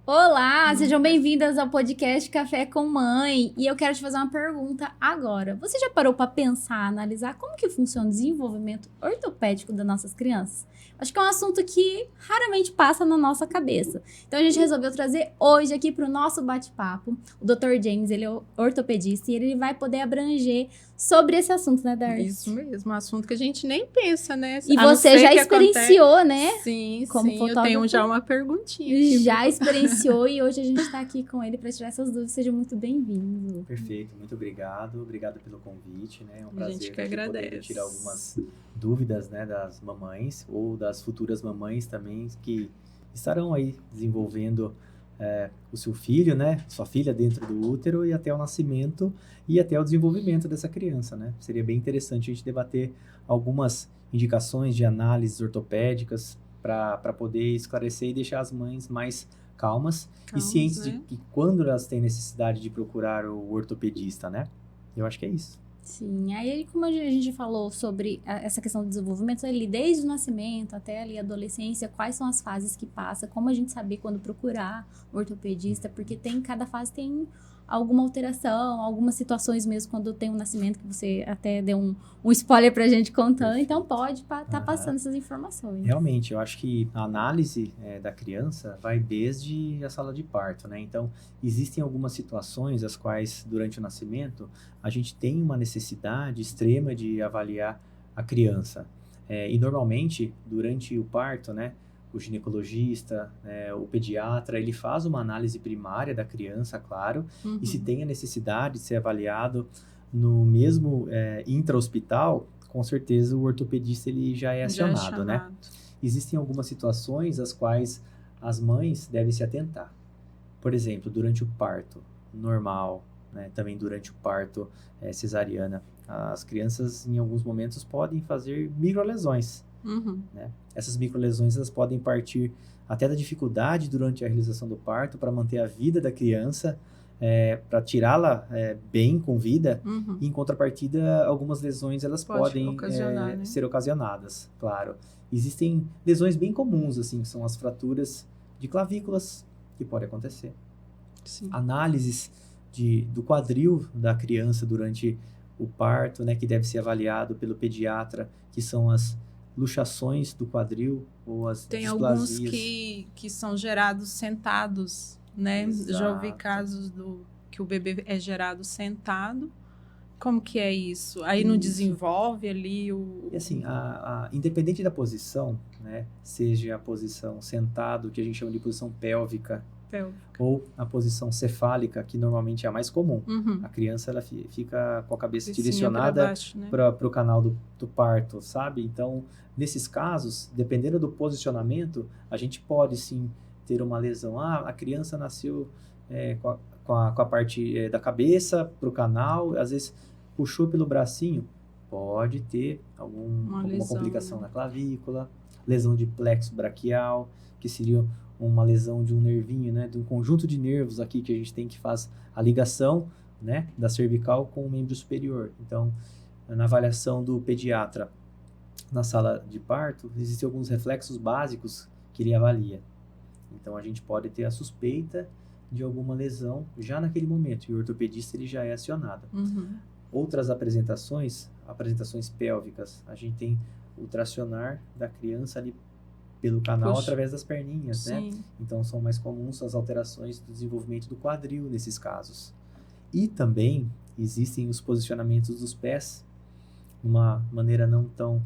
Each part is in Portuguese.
Olá, sejam bem-vindas ao podcast Café com Mãe. E eu quero te fazer uma pergunta agora. Você já parou para pensar, analisar como que funciona o desenvolvimento ortopédico das nossas crianças? Acho que é um assunto que raramente passa na nossa cabeça. Então a gente resolveu trazer hoje aqui para o nosso bate-papo o Dr. James, ele é ortopedista e ele vai poder abranger sobre esse assunto, né, Darcy? Isso mesmo, um assunto que a gente nem pensa, né? E você já experienciou, né? Sim, como sim, fotógrafo. eu tenho já uma perguntinha aqui. Já experienciou e hoje a gente está aqui com ele para tirar essas dúvidas. Seja muito bem-vindo. Perfeito, muito obrigado. Obrigado pelo convite, né? É um A gente prazer que aqui agradece. poder tirar algumas dúvidas, né, das mamães ou das futuras mamães também que estarão aí desenvolvendo o seu filho, né, sua filha dentro do útero e até o nascimento e até o desenvolvimento dessa criança, né? Seria bem interessante a gente debater algumas indicações de análises ortopédicas para poder esclarecer e deixar as mães mais calmas e cientes, né, de que quando elas têm necessidade de procurar o ortopedista, né? Eu acho que é isso. Sim, aí como a gente falou sobre essa questão do desenvolvimento, ali desde o nascimento até ali a adolescência, quais são as fases que passa, como a gente saber quando procurar o ortopedista, porque cada fase tem alguma alteração, algumas situações mesmo quando tem um nascimento, que você até deu um spoiler pra gente contando, então pode estar passando essas informações. Realmente, eu acho que a análise da criança vai desde a sala de parto, né? Então, existem algumas situações as quais, durante o nascimento, a gente tem uma necessidade extrema de avaliar a criança. E, normalmente, durante o parto, né, o ginecologista, o pediatra, ele faz uma análise primária da criança, claro, e se tem a necessidade de ser avaliado no mesmo intra-hospital, com certeza o ortopedista ele já é acionado, né? Existem algumas situações às quais as mães devem se atentar. Por exemplo, durante o parto normal, né, também durante o parto cesariana, as crianças em alguns momentos podem fazer microlesões. Né? Essas microlesões elas podem partir até da dificuldade durante a realização do parto para manter a vida da criança, para tirá-la bem com vida, e em contrapartida algumas lesões elas podem ser ocasionadas, claro. Existem lesões bem comuns, assim, que são as fraturas de clavículas, que pode acontecer. Sim. Análises do quadril da criança durante o parto, né, que deve ser avaliado pelo pediatra, que são as luxações do quadril ou as Tem displasias. Alguns que são gerados sentados, né? Exato. Já ouvi casos que o bebê é gerado sentado. Como que é isso? Aí não desenvolve ali o... E assim, independente da posição, né? Seja a posição sentado, que a gente chama de posição pélvica, ou a posição cefálica, que normalmente é a mais comum. A criança ela fica com a cabeça direcionada para o canal do parto, sabe? Então, nesses casos, dependendo do posicionamento, a gente pode sim ter uma lesão. A criança nasceu com a parte da cabeça para o canal, às vezes puxou pelo bracinho, pode ter alguma complicação na clavícula, lesão de plexo braquial, que seria uma lesão de um nervinho, né, de um conjunto de nervos aqui que a gente tem que faz a ligação, né, da cervical com o membro superior. Então, na avaliação do pediatra na sala de parto, existem alguns reflexos básicos que ele avalia. Então, a gente pode ter a suspeita de alguma lesão já naquele momento, e o ortopedista ele já é acionado. Outras apresentações pélvicas, a gente tem o tracionar da criança ali pelo canal através das perninhas, sim, né? Então, são mais comuns as alterações do desenvolvimento do quadril nesses casos. E também existem os posicionamentos dos pés, de uma maneira não tão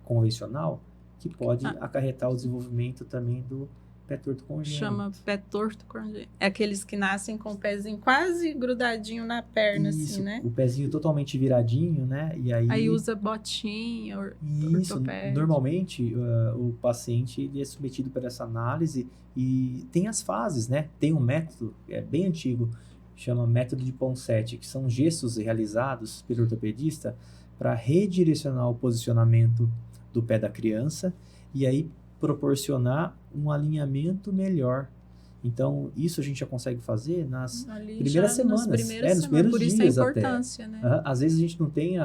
convencional, que pode acarretar o desenvolvimento também do pé torto congênito. Chama pé torto congênito. É aqueles que nascem com o pezinho quase grudadinho na perna, isso, assim, né? O pezinho totalmente viradinho, né? E aí usa botinha, isso, normalmente o paciente ele é submetido para essa análise e tem as fases, né? Tem um método, bem antigo, chama método de Ponseti, que são gestos realizados pelo ortopedista para redirecionar o posicionamento do pé da criança e aí proporcionar um alinhamento melhor. Então, isso a gente já consegue fazer nas primeiras semanas, nos primeiros por dias isso a importância, até. né? Às vezes a gente não tem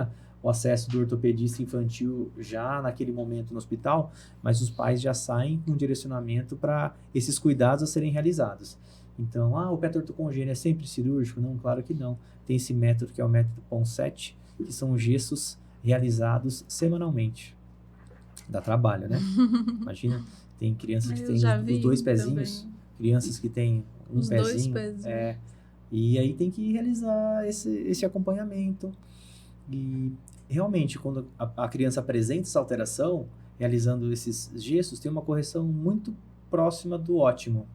o acesso do ortopedista infantil já naquele momento no hospital, mas os pais já saem com um direcionamento para esses cuidados a serem realizados. Então, o pé torto congênito é sempre cirúrgico? Não, claro que não. Tem esse método que é o método Ponseti, que são gessos realizados semanalmente. Dá trabalho, né? Imagina, tem crianças que têm os 2 pezinhos, também. Crianças que têm um pezinho. E aí tem que realizar esse acompanhamento. E realmente, quando a criança apresenta essa alteração, realizando esses gestos, tem uma correção muito próxima do ótimo.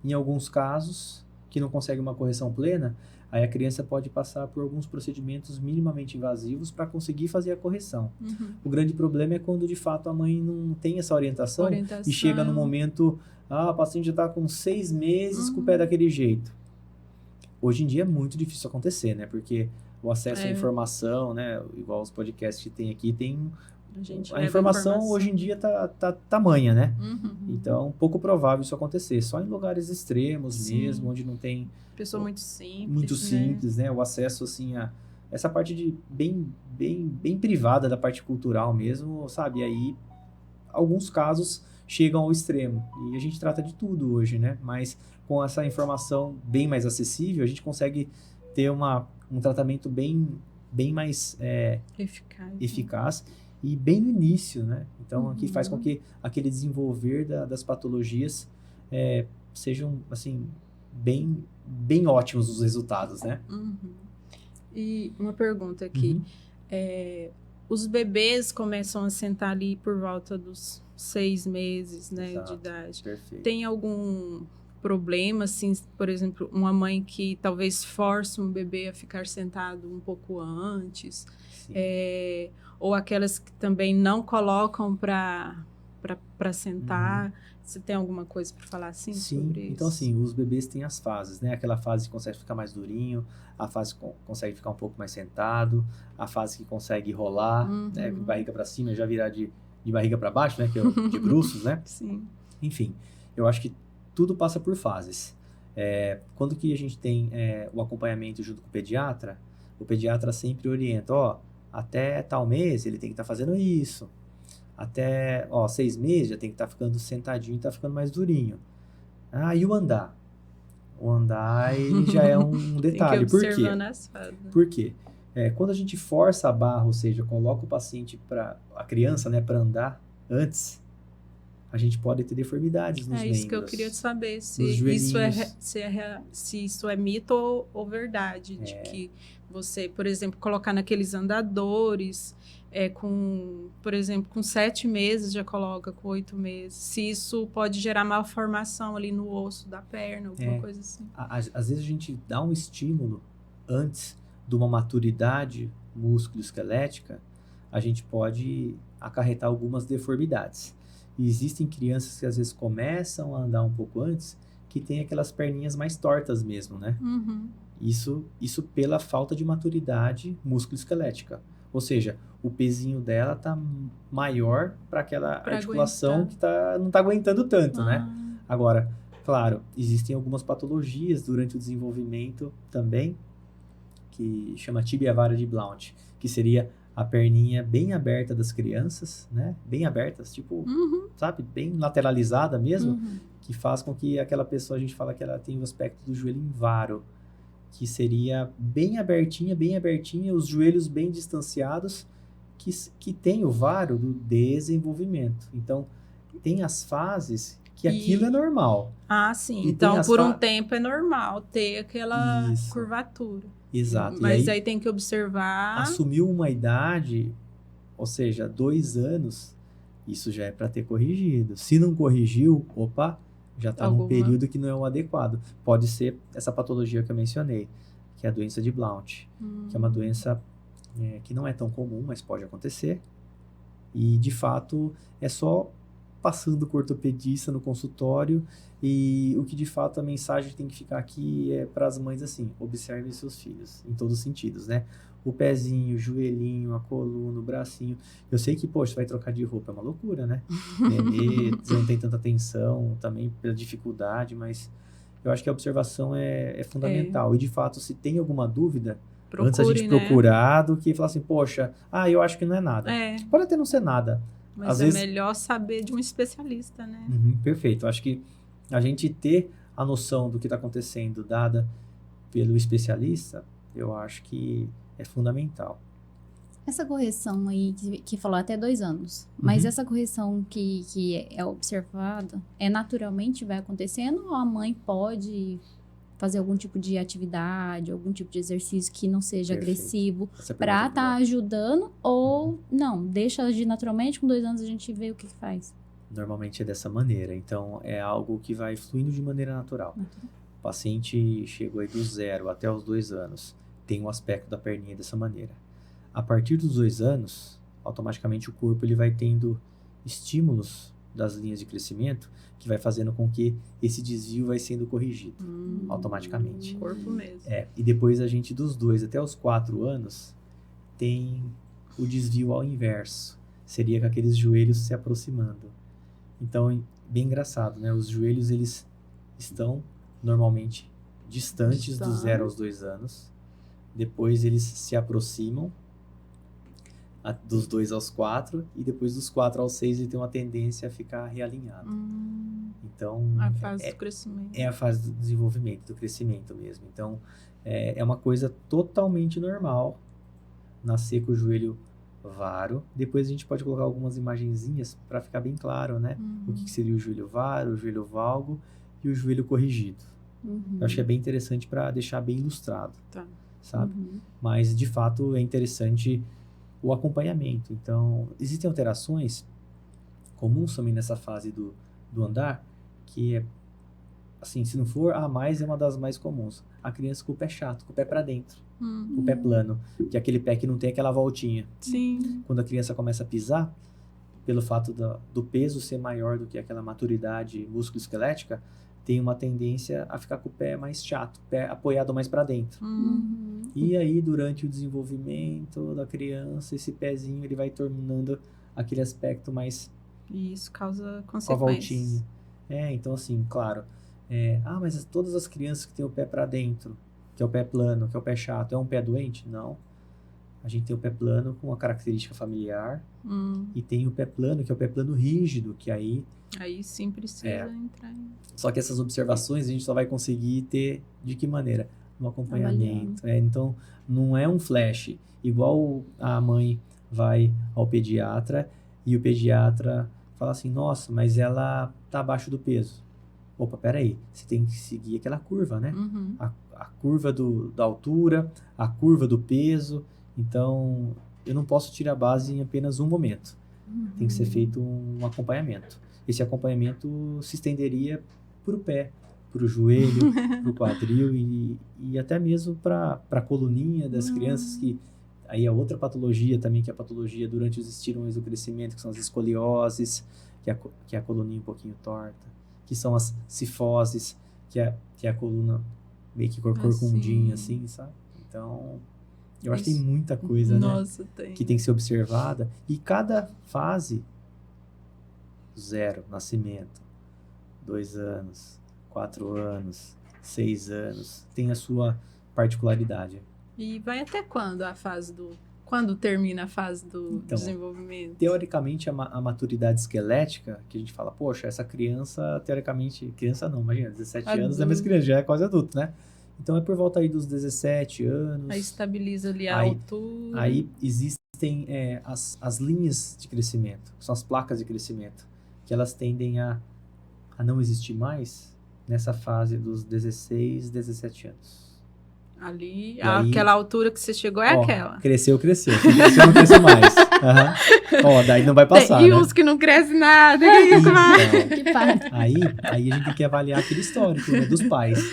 Em alguns casos, que não consegue uma correção plena, aí a criança pode passar por alguns procedimentos minimamente invasivos para conseguir fazer a correção. Uhum. O grande problema é quando, de fato, a mãe não tem essa orientação. E chega no momento, o paciente já está com 6 meses com o pé daquele jeito. Hoje em dia é muito difícil acontecer, né? Porque o acesso à informação, né? Igual os podcasts que tem aqui, a informação hoje em dia tá tamanha, né? Uhum. Então, pouco provável isso acontecer. Só em lugares extremos mesmo, onde não tem... Pessoa muito simples. Muito simples, né? O acesso, assim, a essa parte de bem privada da parte cultural mesmo, sabe? E aí, alguns casos chegam ao extremo. E a gente trata de tudo hoje, né? Mas com essa informação bem mais acessível, a gente consegue ter um tratamento bem mais eficaz. E bem no início, né? Então, aqui faz com que aquele desenvolver das patologias sejam, assim, bem ótimos os resultados, né? Uhum. E uma pergunta aqui. Os bebês começam a sentar ali por volta dos 6 meses, né, de idade. Perfeito. Tem algum problema, assim, por exemplo, uma mãe que talvez force um bebê a ficar sentado um pouco antes? Ou aquelas que também não colocam para sentar. Você tem alguma coisa para falar assim sobre isso? Então, assim, os bebês têm as fases, né? Aquela fase que consegue ficar mais durinho, a fase que consegue ficar um pouco mais sentado, a fase que consegue rolar, né? Barriga para cima, já virar de barriga para baixo, né? Que é o de bruços, né? Sim. Enfim, eu acho que tudo passa por fases. Quando que a gente tem o acompanhamento junto com o pediatra sempre orienta, até tal mês ele tem que estar fazendo isso. Até 6 meses já tem que estar ficando sentadinho e tá ficando mais durinho. E o andar? O andar ele já é um detalhe. Por quê? Por quê? Quando a gente força a barra, ou seja, coloca o paciente a criança, né, para andar antes, a gente pode ter deformidades nos membros. É isso que eu queria saber, se isso é mito ou verdade, de que você, por exemplo, colocar naqueles andadores, por exemplo, com 7 meses já coloca, com 8 meses, se isso pode gerar malformação ali no osso da perna, alguma coisa assim. Às vezes a gente dá um estímulo antes de uma maturidade músculo-esquelética, a gente pode acarretar algumas deformidades. E existem crianças que às vezes começam a andar um pouco antes, que tem aquelas perninhas mais tortas mesmo, né? Uhum. Isso pela falta de maturidade músculo-esquelética. Ou seja, o pezinho dela tá maior para aquela articulação que não tá aguentando tanto, né? Agora, claro, existem algumas patologias durante o desenvolvimento também, que chama tibia vara de Blount, que seria a perninha bem aberta das crianças, né? Bem abertas, tipo, sabe? Bem lateralizada mesmo, que faz com que aquela pessoa, a gente fala que ela tem o aspecto do joelho em varo, que seria bem abertinha, os joelhos bem distanciados, que tem o varo do desenvolvimento. Então, tem as fases que aquilo é normal. Sim. Então, por um tempo é normal ter aquela curvatura. Exato. Mas aí tem que observar... Assumiu uma idade, ou seja, 2 anos, isso já é para ter corrigido. Se não corrigiu, já está num período que não é o adequado. Pode ser essa patologia que eu mencionei, que é a doença de Blount, que é uma doença que não é tão comum, mas pode acontecer. E, de fato, é só passando com o ortopedista no consultório. E o que, de fato, a mensagem tem que ficar aqui é para as mães, assim, observem seus filhos, em todos os sentidos, né? O pezinho, o joelhinho, a coluna, o bracinho. Eu sei que, poxa, vai trocar de roupa, é uma loucura, né? Nenê, não tem tanta atenção, também pela dificuldade, mas eu acho que a observação é fundamental. E, de fato, se tem alguma dúvida, Antes a gente procurar do que falar assim, poxa, eu acho que não é nada. Pode até não ser nada. Mas Às é vezes... melhor saber de um especialista, né? Perfeito. Acho que a gente ter a noção do que está acontecendo dada pelo especialista, eu acho que é fundamental. Essa correção aí, que falou até 2 anos, mas essa correção que é observada, naturalmente vai acontecendo ou a mãe pode fazer algum tipo de atividade, algum tipo de exercício que não seja agressivo para estar ajudando ou não, deixa agir naturalmente, com 2 anos a gente vê o que faz? Normalmente é dessa maneira, então é algo que vai fluindo de maneira natural. O paciente chegou aí do 0 até os 2 anos, tem um aspecto da perninha dessa maneira. A partir dos 2 anos, automaticamente o corpo ele vai tendo estímulos das linhas de crescimento que vai fazendo com que esse desvio vai sendo corrigido automaticamente. O corpo mesmo. E depois a gente dos 2 até os 4 anos tem o desvio ao inverso. Seria com aqueles joelhos se aproximando. Então, bem engraçado, né? Os joelhos eles estão normalmente distantes do 0 aos 2 anos. Depois eles se aproximam dos 2 aos 4 e depois dos 4 aos 6 ele tem uma tendência a ficar realinhado. Então, a fase do crescimento. É a fase do desenvolvimento, do crescimento mesmo. Então, é uma coisa totalmente normal nascer com o joelho varo. Depois a gente pode colocar algumas imagenzinhas para ficar bem claro, né? O que seria o joelho varo, o joelho valgo e o joelho corrigido. Eu acho que é bem interessante para deixar bem ilustrado, sabe? Mas, de fato, é interessante o acompanhamento. Então, existem alterações comuns também nessa fase do andar, que é, assim, se não for a mais, é uma das mais comuns. A criança com o pé chato, com o pé para dentro, com o pé plano, que é aquele pé que não tem aquela voltinha. Sim. Quando a criança começa a pisar, pelo fato do peso ser maior do que aquela maturidade músculo-esquelética, tem uma tendência a ficar com o pé mais chato, o pé apoiado mais para dentro. E aí, durante o desenvolvimento da criança, esse pezinho ele vai tornando aquele aspecto mais... E isso causa consequências. Com a voltinha. Então assim, claro. Mas todas as crianças que têm o pé para dentro, que é o pé plano, que é o pé chato, é um pé doente? Não. A gente tem o pé plano com uma característica familiar e tem o pé plano, que é o pé plano rígido, que aí sim precisa entrar em... Só que essas observações a gente só vai conseguir ter de que maneira? No acompanhamento. Então, não é um flash. Igual a mãe vai ao pediatra e o pediatra fala assim, nossa, mas ela tá abaixo do peso. Opa, peraí, você tem que seguir aquela curva, né? A curva da altura, a curva do peso. Então, eu não posso tirar a base em apenas um momento. Tem que ser feito um acompanhamento. Esse acompanhamento se estenderia para o pé, para o joelho, para o quadril e até mesmo para a coluninha das crianças, que aí é outra patologia também, que é a patologia durante os estirões do crescimento, que são as escolioses, que é a coluninha um pouquinho torta, que são as cifoses, que é a coluna meio que corcundinha, assim, sabe? Então, eu acho que tem muita coisa, Nossa, né? Que tem que ser observada. E cada fase, 0, nascimento, 2 anos, 4 anos, 6 anos, tem a sua particularidade. E vai até quando a fase Quando termina a fase do desenvolvimento? Teoricamente, a maturidade esquelética, que a gente fala, poxa, essa criança, teoricamente, criança não, imagina, 17 anos não é mais criança, já é quase adulto, né? Então, é por volta aí dos 17 anos. Aí estabiliza ali a altura. Aí existem as linhas de crescimento, são as placas de crescimento, que elas tendem a não existir mais nessa fase dos 16, 17 anos. Ali, aquela altura que você chegou aquela. Cresceu. Se cresceu, não cresceu mais. Daí não vai passar, e uns que não crescem nada. Aí a gente tem que avaliar aquele histórico, né, dos pais.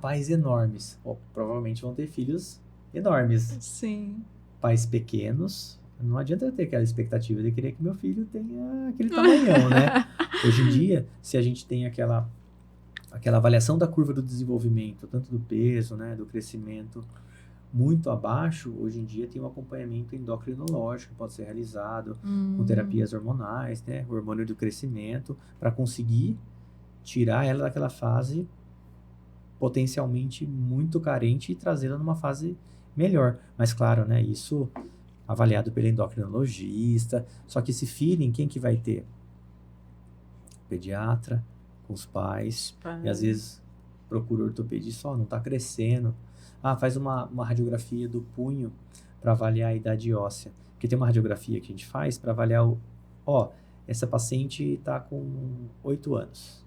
Pais enormes. Provavelmente vão ter filhos enormes. Sim. Pais pequenos. Não adianta eu ter aquela expectativa de querer que meu filho tenha aquele tamanhão, né? Hoje em dia, se a gente tem aquela avaliação da curva do desenvolvimento, tanto do peso, né, do crescimento, muito abaixo, hoje em dia tem um acompanhamento endocrinológico que pode ser realizado com terapias hormonais, né, o hormônio do crescimento, para conseguir tirar ela daquela fase potencialmente muito carente e trazê-la numa fase melhor. Mas claro, né, isso avaliado pelo endocrinologista. Só que esse feeling, quem que vai ter? Pediatra, com os pais. E às vezes procura ortopedista, não está crescendo. Faz uma radiografia do punho para avaliar a idade óssea. Porque tem uma radiografia que a gente faz para avaliar essa paciente está com 8 anos.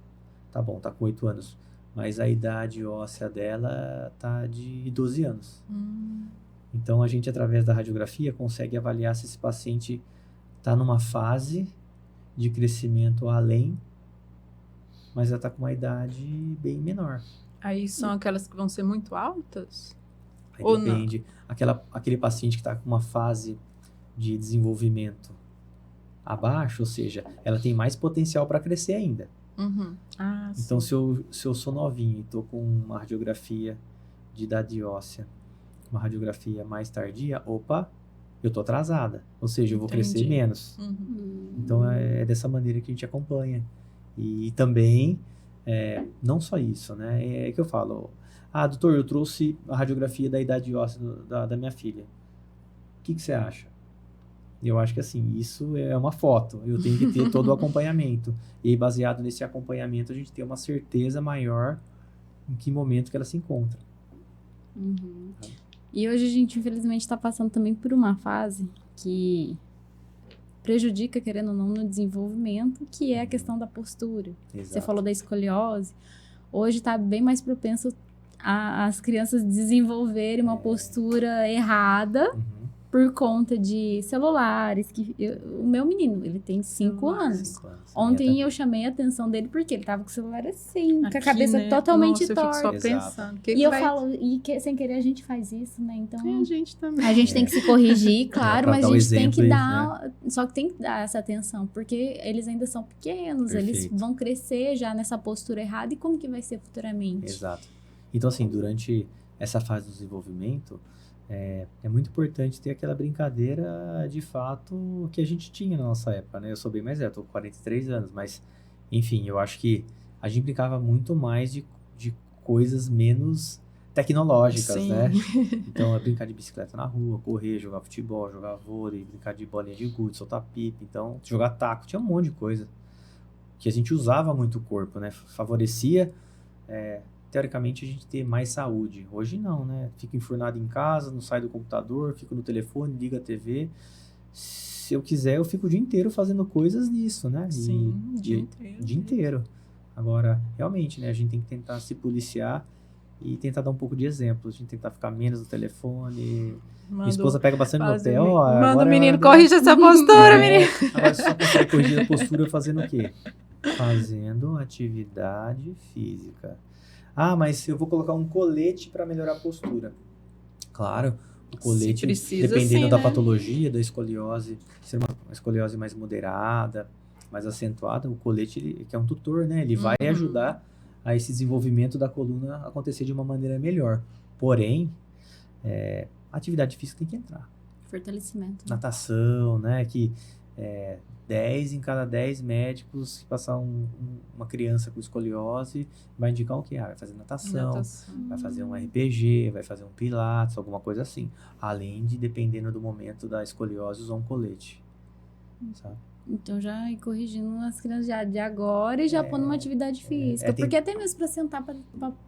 Tá bom, está com 8 anos. Mas a idade óssea dela está de 12 anos. Então, a gente, através da radiografia, consegue avaliar se esse paciente está numa fase de crescimento além, mas ela está com uma idade bem menor. Aí são aquelas que vão ser muito altas? Aí ou depende. Aquele paciente que está com uma fase de desenvolvimento abaixo, ou seja, ela tem mais potencial para crescer ainda. Então, se eu sou novinho e estou com uma radiografia de idade óssea, uma radiografia mais tardia, eu estou atrasada. Ou seja, eu vou crescer menos. Então, é dessa maneira que a gente acompanha. E também, não só isso, né? É que eu falo, doutor, eu trouxe a radiografia da idade óssea da minha filha. O que você acha? Eu acho que assim, isso é uma foto. Eu tenho que ter todo o acompanhamento. E aí, baseado nesse acompanhamento, a gente tem uma certeza maior em que momento que ela se encontra. E hoje a gente, infelizmente, está passando também por uma fase que prejudica, querendo ou não, no desenvolvimento, que é a questão da postura. Exato. Você falou da escoliose. Hoje está bem mais propenso as crianças desenvolverem uma postura errada por conta de celulares. O meu menino, ele tem 5 anos. Ontem eu chamei a atenção dele porque ele tava com o celular assim, com a cabeça totalmente torta. Eu fico só pensando. Sem querer a gente faz isso, né? Então, a gente também. A gente tem que se corrigir, claro, mas a gente tem que dar... né? Só que tem que dar essa atenção, porque eles ainda são pequenos, eles vão crescer já nessa postura errada. E como que vai ser futuramente? Exato. Então, assim, durante essa fase do desenvolvimento, é muito importante ter aquela brincadeira, de fato, que a gente tinha na nossa época, né? Eu sou bem mais velho, eu tô com 43 anos, mas, enfim, eu acho que a gente brincava muito mais de coisas menos tecnológicas, né? Então, brincar de bicicleta na rua, correr, jogar futebol, jogar vôlei, brincar de bolinha de gude, soltar pipa, então, jogar taco, tinha um monte de coisa que a gente usava muito o corpo, né? Favorecia... teoricamente, a gente ter mais saúde. Hoje não, né? Fico enfurnado em casa, não saio do computador, fico no telefone, ligo a TV. Se eu quiser, eu fico o dia inteiro fazendo coisas nisso, né? Sim, o dia inteiro. Agora, realmente, né? A gente tem que tentar se policiar e tentar dar um pouco de exemplo. A gente tentar ficar menos no telefone. Minha esposa pega bastante no pé. Manda o menino, corrige essa postura, menino. Agora, você só consegue corrigir a postura fazendo o quê? Fazendo atividade física. Mas eu vou colocar um colete para melhorar a postura. Claro, o colete, dependendo da patologia, da escoliose, ser uma escoliose mais moderada, mais acentuada, o colete, que é um tutor, né? Ele vai ajudar a esse desenvolvimento da coluna acontecer de uma maneira melhor. Porém, a atividade física tem que entrar. Fortalecimento. Natação, né? Que 10 em cada 10 médicos que passar uma criança com escoliose vai indicar o quê? Vai fazer natação, vai fazer um RPG, vai fazer um pilates, alguma coisa assim. Além de, dependendo do momento da escoliose, usar um colete. Sabe? Então, já ir corrigindo as crianças já de agora e já pondo uma atividade física. Porque até mesmo para sentar para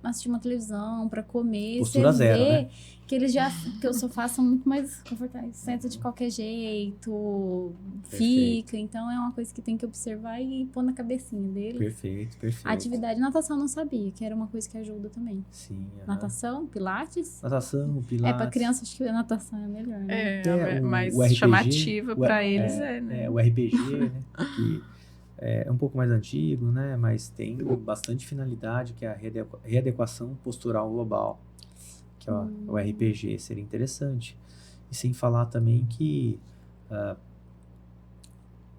assistir uma televisão, para comer, postura você zero, vê né? que os sofás são muito mais confortáveis. Senta de qualquer jeito, Perfeito. fica. Então, é uma coisa que tem que observar e pôr na cabecinha dele. Perfeito. Atividade, natação não sabia, que era uma coisa que ajuda também. Sim. Natação, pilates? Natação, pilates. Para criança, acho que a natação é melhor, né? Mais o RPG, chamativa para eles, né? O RPG, né? Que é um pouco mais antigo, né? Mas tem bastante finalidade, que é a readequação postural global, que é o RPG, seria interessante. E sem falar também que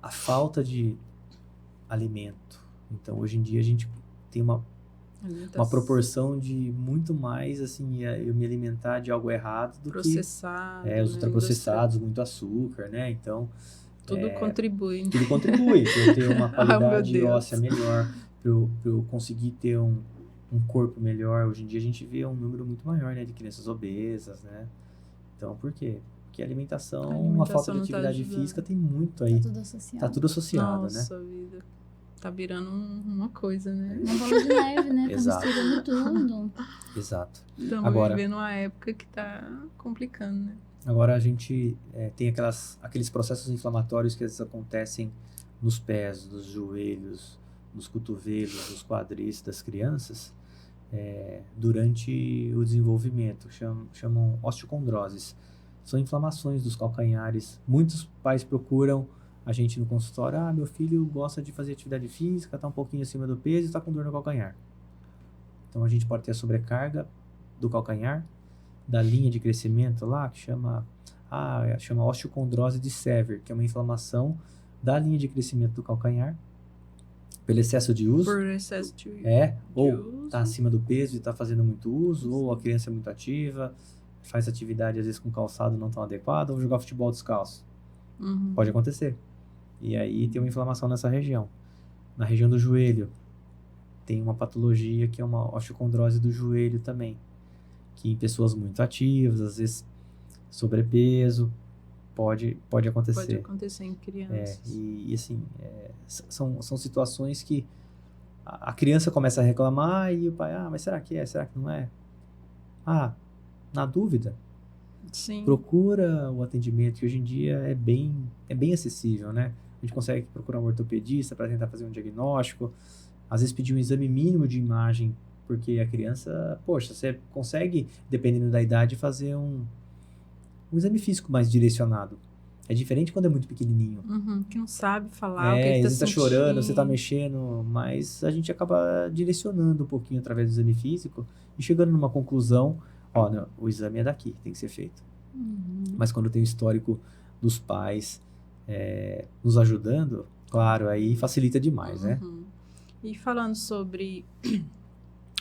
a falta de alimento. Então, hoje em dia, a gente tem uma proporção de muito mais, assim, eu me alimentar de algo errado do processado, que os ultraprocessados, muito açúcar, né? Então, tudo contribui. Tudo contribui para eu ter uma qualidade óssea melhor, para eu conseguir ter um corpo melhor. Hoje em dia a gente vê um número muito maior, né, de crianças obesas, né? Então, por quê? Porque a alimentação a falta de atividade física tem muito aí. Tá tudo associado, Nossa, né? Vida. Tá virando uma coisa, né? Uma bola de neve, né? Exato. Tá misturando tudo. Exato. Estamos vivendo uma época que tá complicando, né? Agora a gente tem aqueles processos inflamatórios que às vezes acontecem nos pés, nos joelhos, nos cotovelos, nos quadris das crianças durante o desenvolvimento. Chamam osteocondroses. São inflamações dos calcanhares. Muitos pais procuram a gente no consultório. Meu filho gosta de fazer atividade física, está um pouquinho acima do peso e está com dor no calcanhar. Então a gente pode ter a sobrecarga do calcanhar, da linha de crescimento lá, que chama osteocondrose de Sever, que é uma inflamação da linha de crescimento do calcanhar, pelo excesso de uso. Por excesso de ou está acima do peso e está fazendo muito uso, ou a criança é muito ativa, faz atividade às vezes com calçado não tão adequado, ou jogar futebol descalço. Pode acontecer. E aí tem uma inflamação nessa região. Na região do joelho, tem uma patologia que é uma osteocondrose do joelho também, que em pessoas muito ativas, às vezes sobrepeso, pode acontecer. Pode acontecer em crianças. E assim, são situações que a criança começa a reclamar e o pai, mas será que é? Será que não é? Na dúvida, sim, procura o atendimento, que hoje em dia é bem acessível, né? A gente consegue procurar um ortopedista para tentar fazer um diagnóstico, às vezes pedir um exame mínimo de imagem, porque a criança, você consegue, dependendo da idade, fazer um exame físico mais direcionado. É diferente quando é muito pequenininho. Que não sabe falar o que ele tá sentindo. Chorando, você tá mexendo, mas a gente acaba direcionando um pouquinho através do exame físico e chegando numa conclusão, não, o exame é daqui, tem que ser feito. Mas quando tem o histórico dos pais nos ajudando, claro, aí facilita demais, né? E falando sobre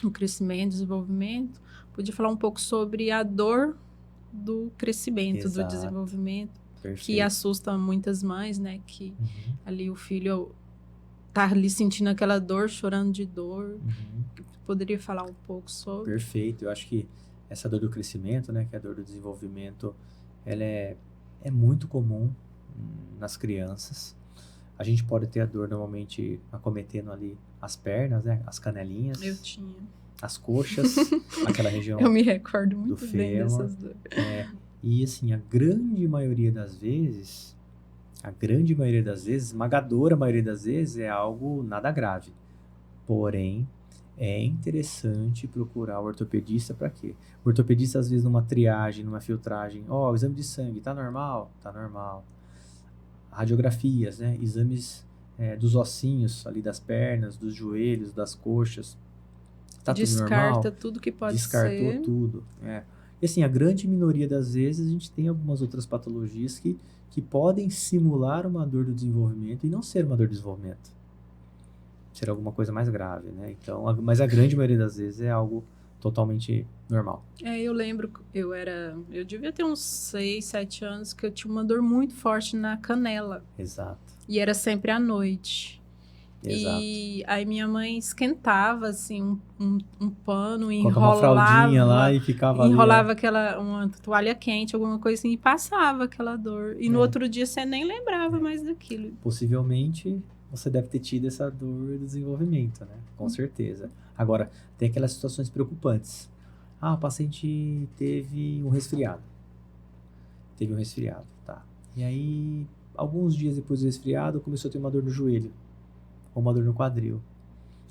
o crescimento, desenvolvimento, podia falar um pouco sobre a dor do crescimento, do desenvolvimento. Perfeito. Que assusta muitas mães, né? Que ali o filho tá ali sentindo aquela dor, chorando de dor. Poderia falar um pouco sobre? Perfeito. Eu acho que essa dor do crescimento, né? Que é a dor do desenvolvimento, ela é muito comum nas crianças. A gente pode ter a dor normalmente acometendo ali as pernas, né? As canelinhas. Eu tinha. As coxas, aquela região. Eu me recordo muito do bem fêmur, dessas dores. E assim, a grande maioria das vezes, esmagadora maioria das vezes, é algo nada grave. Porém, é interessante procurar o ortopedista para quê? O ortopedista, às vezes, numa triagem, numa filtragem, o exame de sangue, tá normal? Tá normal. Radiografias, né? Exames dos ossinhos ali das pernas, dos joelhos, das coxas. Tá tudo normal? Descarta tudo que pode ser. Descartou tudo, E assim, a grande minoria das vezes a gente tem algumas outras patologias que podem simular uma dor do desenvolvimento e não ser uma dor do desenvolvimento. Ser alguma coisa mais grave, né? Então, mas a grande maioria das vezes é algo totalmente normal. Eu lembro, eu devia ter uns 6, 7 anos, que eu tinha uma dor muito forte na canela. Exato. E era sempre à noite. Exato. E aí minha mãe esquentava, assim, um pano, colocava uma fraldinha lá e ficava enrolava uma toalha quente, alguma coisa assim, e passava aquela dor. E no outro dia você nem lembrava mais daquilo. Possivelmente você deve ter tido essa dor do desenvolvimento, né? Com certeza. Agora, tem aquelas situações preocupantes. O paciente teve um resfriado. Tá. E aí, alguns dias depois do resfriado, começou a ter uma dor no joelho. Ou uma dor no quadril.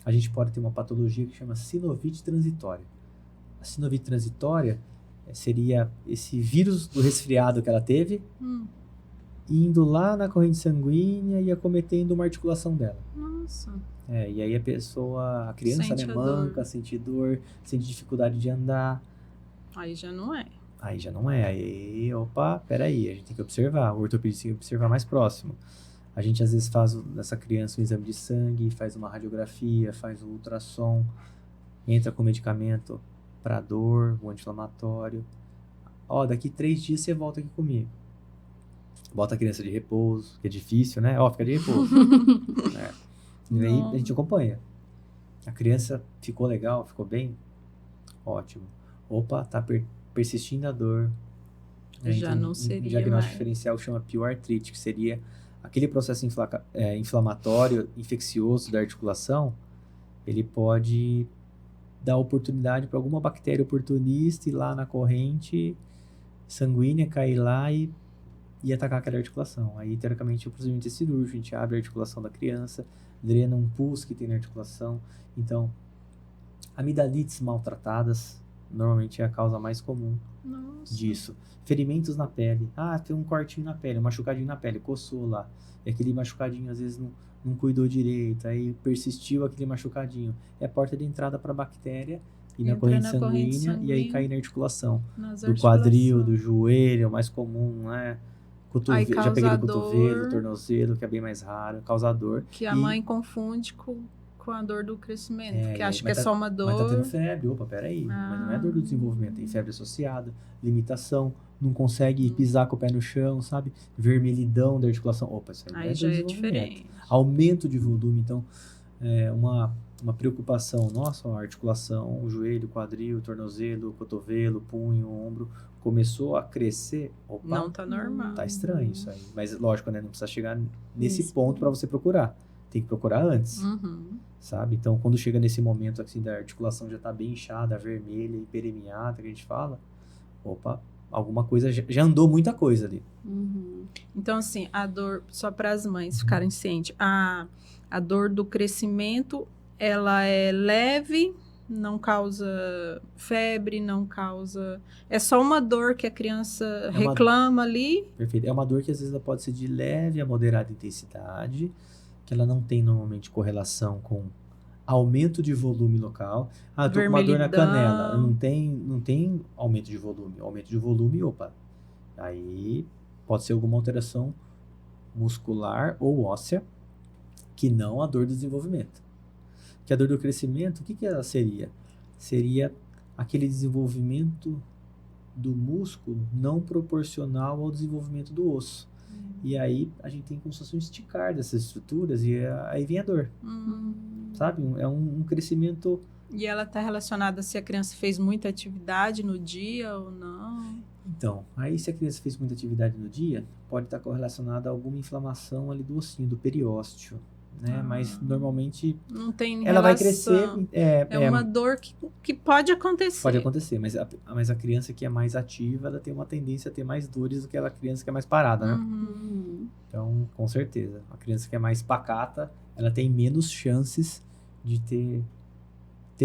A gente pode ter uma patologia que chama sinovite transitória. A sinovite transitória seria esse vírus do resfriado que ela teve, indo lá na corrente sanguínea e acometendo uma articulação dela. Nossa. E aí a criança, né, manca, sente dor, sente dificuldade de andar. Aí já não é. Aí, peraí, a gente tem que observar. O ortopedista tem que observar mais próximo. A gente às vezes faz nessa criança um exame de sangue, faz uma radiografia, faz um ultrassom, entra com medicamento para dor, um anti-inflamatório. Daqui 3 dias você volta aqui comigo. Bota a criança de repouso, que é difícil, né? Fica de repouso. E aí a gente acompanha. A criança ficou legal, ficou bem? Ótimo. Tá persistindo a dor. Já não seria um diagnóstico mais. diferencial chama pioartrite, que seria aquele processo inflamatório, infeccioso da articulação, ele pode dar oportunidade para alguma bactéria oportunista ir lá na corrente sanguínea, cair lá e atacar aquela articulação. Aí, teoricamente, o procedimento é cirúrgico, a gente abre a articulação da criança, drena um pus que tem na articulação. Então, amidalites maltratadas, normalmente é a causa mais comum disso. Ferimentos na pele. Tem um cortinho na pele, um machucadinho na pele, coçou lá. E aquele machucadinho, às vezes, não cuidou direito, aí persistiu aquele machucadinho. É a porta de entrada para a bactéria e na corrente sanguínea, e aí cair na articulação. Do quadril, do joelho, é o mais comum, né? Já peguei do cotovelo, tornozelo, que é bem mais raro, causador. Que a mãe confunde com a dor do crescimento, porque acha que é só uma dor. Mas tá tendo febre, peraí, mas não é dor do desenvolvimento, tem febre associada, limitação, não consegue pisar com o pé no chão, sabe? Vermelhidão da articulação, isso aí já é diferente. Aumento de volume, então, uma preocupação nossa, a articulação, o joelho, quadril, tornozelo, cotovelo, punho, ombro, começou a crescer, não tá normal. Tá estranho isso aí, mas lógico, né, não precisa chegar nesse ponto para você procurar, tem que procurar antes. Sabe? Então, quando chega nesse momento assim, da articulação já tá bem inchada, vermelha, hiperemiada, que a gente fala, alguma coisa, já andou muita coisa ali. Então, assim, a dor, só para as mães ficarem cientes, a dor do crescimento, ela é leve, não causa febre, não causa... É só uma dor que a criança reclama ali. Perfeito. É uma dor que às vezes ela pode ser de leve a moderada intensidade, que ela não tem normalmente correlação com aumento de volume local. Tô com uma dor na canela. Não tem aumento de volume. Aumento de volume, aí pode ser alguma alteração muscular ou óssea, que não a dor do desenvolvimento. Que a dor do crescimento, o que ela seria? Seria aquele desenvolvimento do músculo não proporcional ao desenvolvimento do osso. E aí a gente tem como se fosse um esticar dessas estruturas e aí vem a dor. Sabe? É um crescimento... E ela está relacionada se a criança fez muita atividade no dia ou não? Então, aí se a criança fez muita atividade no dia, pode estar correlacionada a alguma inflamação ali do ossinho, do periósteo, né? Mas normalmente não tem ela vai crescer. É uma dor que pode acontecer. Pode acontecer, mas a criança que é mais ativa, ela tem uma tendência a ter mais dores do que a criança que é mais parada, né? Então, com certeza, a criança que é mais pacata, ela tem menos chances de ter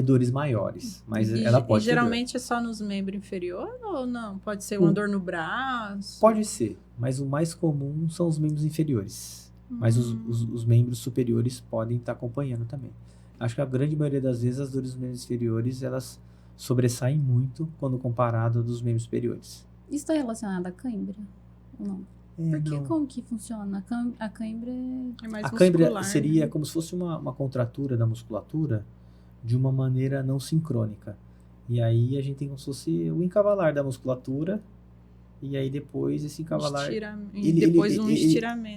dores maiores, mas ela pode ter geralmente é só nos membros inferiores ou não? Pode ser uma dor no braço? Pode ser, mas o mais comum são os membros inferiores. Mas os membros superiores podem estar acompanhando também. Acho que a grande maioria das vezes as dores dos membros inferiores, elas sobressaem muito quando comparado dos membros superiores. Isso está relacionado à cãibra ou não? Porque como que funciona? A cãibra é mais a muscular. A cãibra seria como se fosse uma contratura da musculatura de uma maneira não sincrônica. E aí a gente tem como se fosse o encavalar da musculatura. E aí depois esse encavalar... estiramento.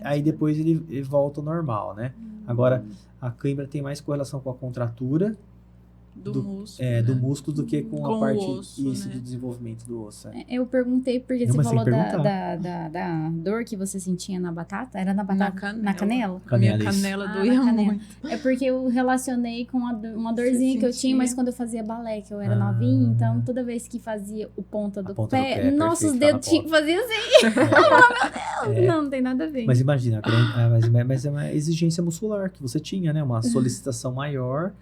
Aí depois ele volta ao normal, né? Agora, a cãibra tem mais correlação com a contratura do músculo, do músculo do que com a parte osso, do desenvolvimento do osso. Eu perguntei porque você falou da dor que você sentia na batata. Era na batata? Na canela? Minha canela doía muito. É porque eu relacionei com uma dorzinha que eu tinha, mas quando eu fazia balé, que eu era novinha, então toda vez que fazia o ponta do pé, nossos dedos faziam assim. Oh, meu Deus! Não tem nada a ver. Mas imagina, mas é uma exigência muscular que você tinha, né? Uma solicitação maior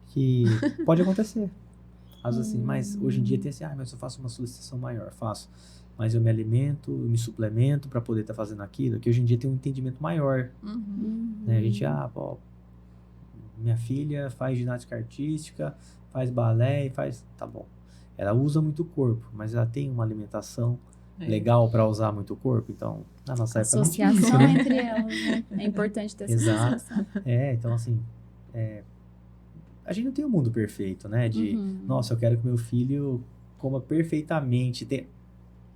que pode acontecer. Às vezes assim, mas hoje em dia tem assim, mas eu faço uma solicitação maior, faço. Mas eu me alimento, eu me suplemento para poder estar fazendo aquilo, que hoje em dia tem um entendimento maior. Né? A gente, minha filha faz ginástica artística, faz balé e faz... Tá bom. Ela usa muito o corpo, mas ela tem uma alimentação legal para usar muito o corpo, então, na nossa época... Associação entre elas, né? É importante ter essa associação. Então assim, a gente não tem um mundo perfeito, né? Nossa, eu quero que meu filho coma perfeitamente.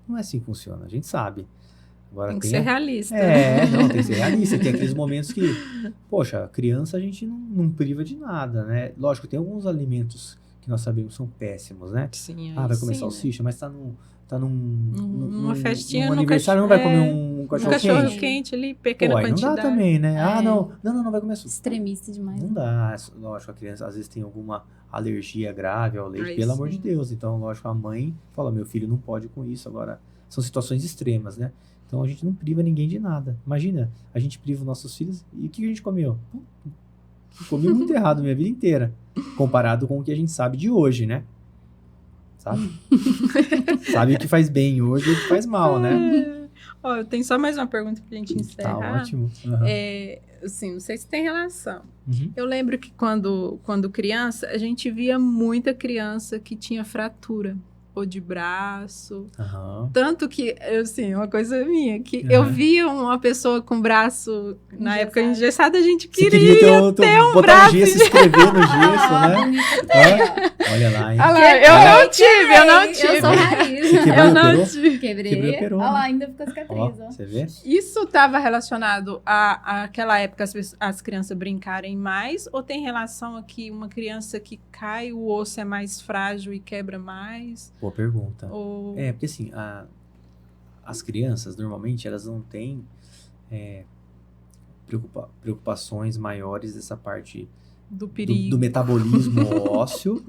Não é assim que funciona, a gente sabe. Agora, tem que ser realista. Tem que ser realista. Tem aqueles momentos que, poxa, a criança a gente não priva de nada, né? Lógico, tem alguns alimentos que nós sabemos são péssimos, né? Sim, vai comer sim, salsicha, mas tá numa festinha, num aniversário, não vai comer um cachorro quente ali, pequena aí quantidade. não dá também, né? Não vai comer açúcar. Extremista demais. Não dá. Lógico, a criança às vezes tem alguma alergia grave ao leite, pelo amor de Deus. Então, lógico, a mãe fala, meu filho não pode com isso. Agora, são situações extremas, né? Então, a gente não priva ninguém de nada. Imagina, a gente priva os nossos filhos e o que a gente comeu? Comi muito errado minha vida inteira, comparado com o que a gente sabe de hoje, né? Sabe o que faz bem hoje e o que faz mal, né? Eu tenho só mais uma pergunta pra gente encerrar. Tá ótimo. Assim, não sei se tem relação. Eu lembro que quando criança, a gente via muita criança que tinha fratura. Ou de braço. Tanto que, assim, uma coisa minha, que eu via uma pessoa com braço, na época engessada, a gente queria ter um braço. Gesso, escrever no gesso, né? Olha lá, hein? Eu não tive. Eu sou raiz. Eu não tive. Quebrei. Olha lá, ainda ficou cicatriz. Você vê? Isso estava relacionado àquela época as crianças brincarem mais? Ou tem relação a que uma criança que cai, o osso é mais frágil e quebra mais? Boa pergunta. Porque assim, as crianças, normalmente, elas não têm preocupações maiores dessa parte do perigo, do metabolismo ósseo,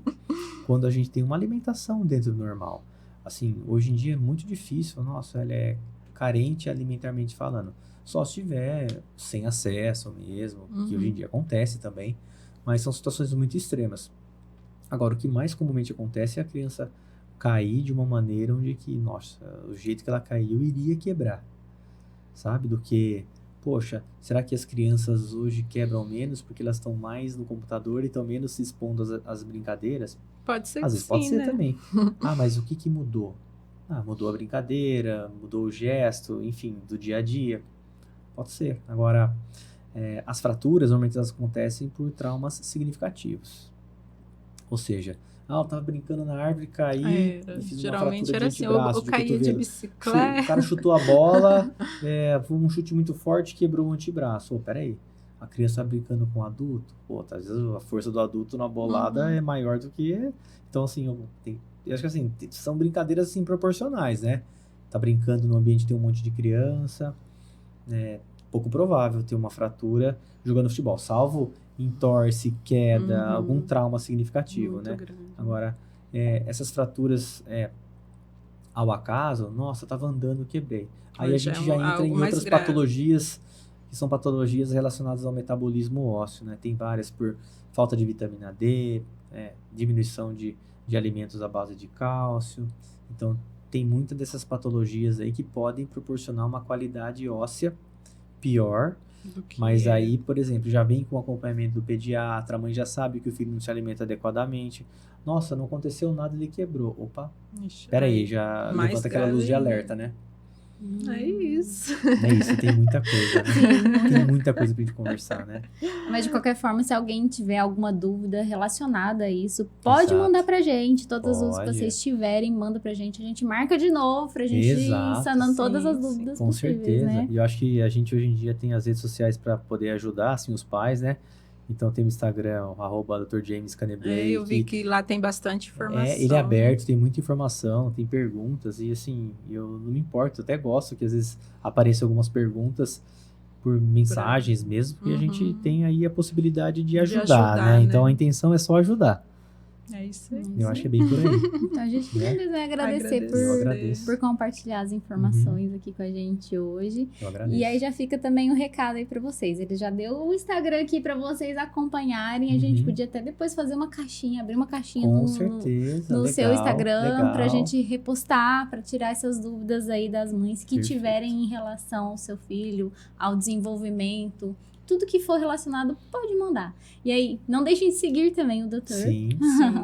quando a gente tem uma alimentação dentro do normal. Assim, hoje em dia é muito difícil, ela é carente alimentarmente falando. Só se tiver sem acesso mesmo, que hoje em dia acontece também, mas são situações muito extremas. Agora, o que mais comumente acontece é a criança cair de uma maneira onde que, o jeito que ela caiu iria quebrar, sabe? Do que, poxa, será que as crianças hoje quebram menos porque elas estão mais no computador e estão menos se expondo às brincadeiras? Pode ser Às vezes pode ser também. Mas o que mudou? Mudou a brincadeira, mudou o gesto, enfim, do dia a dia. Pode ser. Agora, as fraturas normalmente elas acontecem por traumas significativos. Ou seja, eu tava brincando na árvore, caí e fiz geralmente uma fratura era de assim, antebraço, eu caía de bicicleta. O cara chutou a bola, foi um chute muito forte, quebrou o antebraço. Peraí, a criança tá brincando com o adulto, às vezes a força do adulto na bolada é maior do que... Então, assim, eu acho que assim, são brincadeiras assim, proporcionais, né? Tá brincando no ambiente que tem um monte de criança, pouco provável ter uma fratura jogando futebol, salvo entorse, queda, algum trauma significativo, muito, né? Grande. Agora, essas fraturas ao acaso, tava andando, quebrei. Aí a gente já entra em outras patologias, que são patologias relacionadas ao metabolismo ósseo, né? Tem várias por falta de vitamina D, diminuição de alimentos à base de cálcio. Então, tem muitas dessas patologias aí que podem proporcionar uma qualidade óssea pior. Mas aí, por exemplo, já vem com o acompanhamento do pediatra, a mãe já sabe que o filho não se alimenta adequadamente. Nossa, não aconteceu nada, ele quebrou. Opa, peraí, já levanta aquela luz de alerta, né? É isso. Tem muita coisa, né? Tem muita coisa pra gente conversar, né? Mas de qualquer forma, se alguém tiver alguma dúvida relacionada a isso, pode mandar pra gente. Todas as dúvidas que vocês tiverem, manda pra gente. A gente marca de novo pra gente ir sanando todas as dúvidas com possíveis, certeza. né? E eu acho que a gente hoje em dia tem as redes sociais pra poder ajudar, assim, os pais, né? Então tem o Instagram, o @Dr. James Caneblay. Eu vi que lá tem bastante informação. Ele é aberto, tem muita informação, tem perguntas. E assim, eu não me importo, eu até gosto que às vezes apareçam algumas perguntas por mensagens mesmo, porque a gente tem aí a possibilidade de ajudar, né? Então a intenção é só ajudar. É isso aí. Eu acho que é bem por aí. Então a gente precisa agradecer por compartilhar as informações aqui com a gente hoje. Eu agradeço. E aí já fica também um recado aí pra vocês. Ele já deu o Instagram aqui pra vocês acompanharem. A gente podia até depois fazer uma caixinha, abrir uma caixinha no seu Instagram pra gente repostar, pra tirar essas dúvidas aí das mães que tiverem em relação ao seu filho, ao desenvolvimento. Tudo que for relacionado, pode mandar. E aí, não deixem de seguir também o doutor. Sim,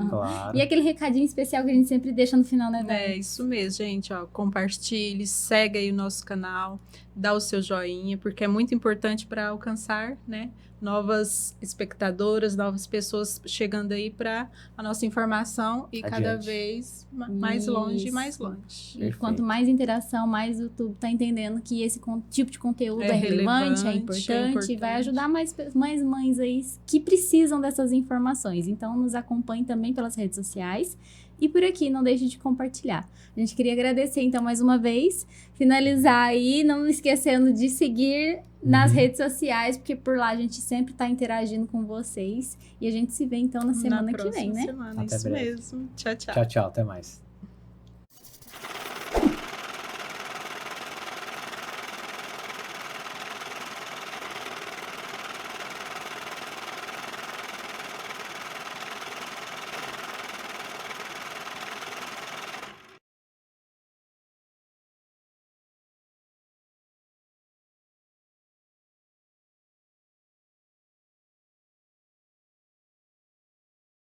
claro. E aquele recadinho especial que a gente sempre deixa no final, né, Dani? É isso mesmo, gente. Compartilhe, segue aí o nosso canal. dá o seu joinha, porque é muito importante para alcançar, né, novas espectadoras, novas pessoas chegando aí para a nossa informação e cada vez mais longe e mais longe. E quanto mais interação, mais o YouTube está entendendo que esse tipo de conteúdo é relevante, é importante, e vai ajudar mais mães aí que precisam dessas informações. Então, nos acompanhe também pelas redes sociais. E por aqui, não deixe de compartilhar. A gente queria agradecer, então, mais uma vez. Finalizar aí, não esquecendo de seguir nas redes sociais, porque por lá a gente sempre está interagindo com vocês. E a gente se vê, então, na semana que vem, né? Semana, isso mesmo. Tchau, tchau. Tchau, tchau. Até mais.